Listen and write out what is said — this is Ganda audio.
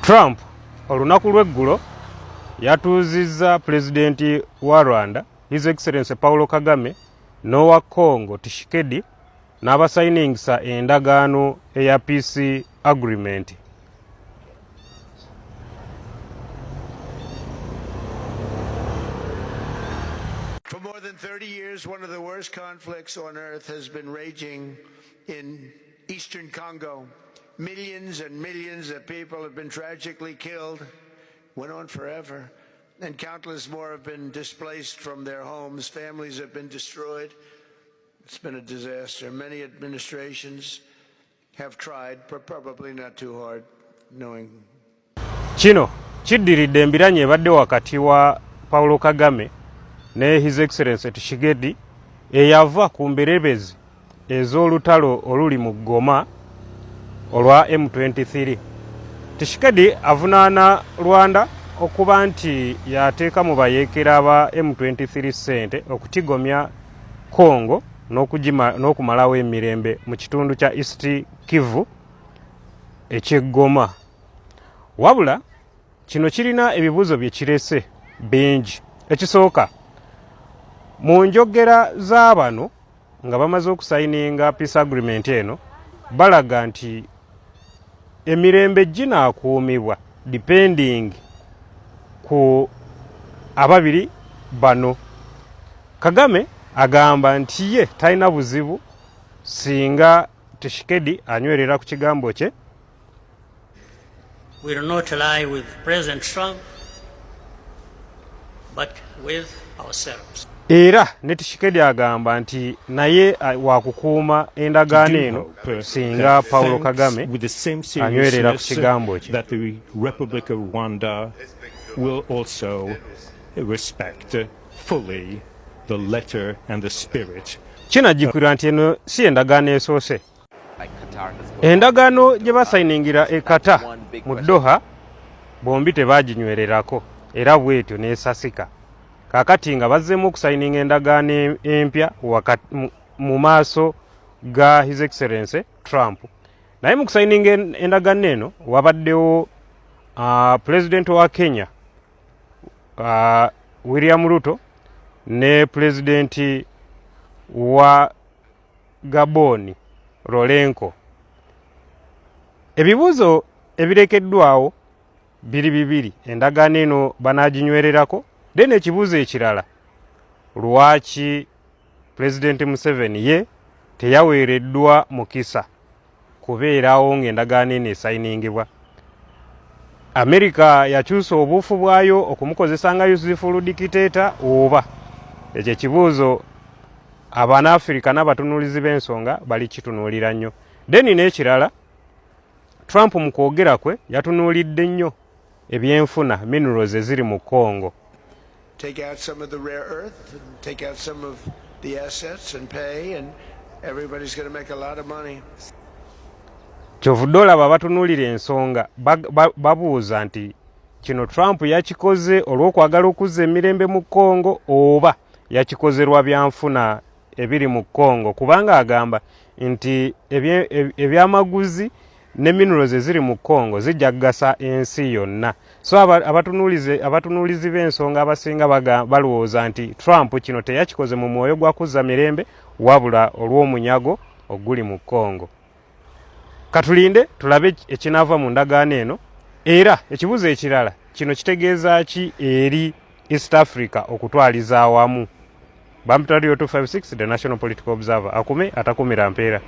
Trump olunaku lw'eggulo yatuuzizza pulezidenti wa Rwanda His Excellency Paulo Kagame n'owa Congo Tshisekedi n'abasayiningisa endagaano eya peace agreement. For more than 30 years, one of the worst conflicts on earth has been raging in eastern Congo. Millions and millions of people have been tragically killed, went on forever, and countless more have been displaced from their homes. Families have been destroyed. It's been a disaster. Many administrations have tried, but probably not too hard, knowing. Kino kiddiridde embiranye ebadde wakati wa Paulo Kagame ne His Excellency Tshisekedi eyava ku mberebezi ez'olutalo oluli mu Goma olwa M23. Tshisekedi avunaana Rwanda okuba nti yateeka mu bayeekera ba M23 ssente okutigomya Congo n'okumalawo emirembe mu kitundu kya East Kivu eky'Egoma. Wabula kino kirina ebibuuzo bye kirese bingi. Ekisooka, mu njogera z'abano nga bamaze okusayininga peace agreement eno balaga nti emirembe ginaakuumibwa depending ku ababiri bano. Kagame agamba nti ye talina buzibu singa Tshisekedi anywerera ku kigambo kye. We do not ally with President Trump, but with ourselves. Era ne Tshisekedi agamba nti naye wakukuuma endagaano eno singa Paulo Kagame anywerera ku kigambo kye. That the Republic of Rwanda will also respect fully the letter and the spirit. Kinajjukirwa nti eno si endagaano esoose. Endagaano gye basayiningira e Qatar mu Doha bombi tebaaginywererako era bwetyo n'esasika. Kaakati nga bazzeemu okusayininga endagaano empya mu maaso ga His Excellency Trump. Naye mu kusayininga endagaano eno wabaddewo President wa Kenya William Ruto ne President wa Gabon Lourenco. Ebibuuzo ebirekeddwawo biri bibiri, endagaano eno banaaginywererako. Then ekibuuzo ekirala, lwaki President Museveni ye teyaweereddwa mukisa kubeerawo ng'endagaano eno esayiningibwa. America yakyusa obuufu bwayo okumukozesa nga useful dictator oba? Ekyo ekibuuzo Abanaafrika n'abatunuulizi b'ensonga bali kitunuulira nnyo. Then n'ekirala, Trump mu kwogera kwe yatunuulidde nnyo ebyenfuna minerals eziri mu Congo. Take out some of the rare earth, and take out some of the assets and pay, and everybody's going to make a lot of money. Kyovudde olaba abatunuulira ensonga babuuza nti kino Trump yakikoze olw'okwagala okuzza emirembe mu Congo oba yakikoze lwa byanfuna ebiri mu Congo, kubanga agamba nti ebyamaguzi ne minerals eziri mu Congo zijja kugasa ensi yonna. So abatunuulizi b'ensonga abasinga balowooza nti Trump kino teyakikoze mu mwoyo gwa kuzza mirembe wabula olw'omunyago oguli mu Congo. Katulinde tulabe ekinaava mu ndagaano eno. Era ekibuuzo ekirala, kino kitegeeza ki eri East Africa okutwaliza awamu? Bampita Radio 256, The National Political Observer. Akume atakumira mpeera.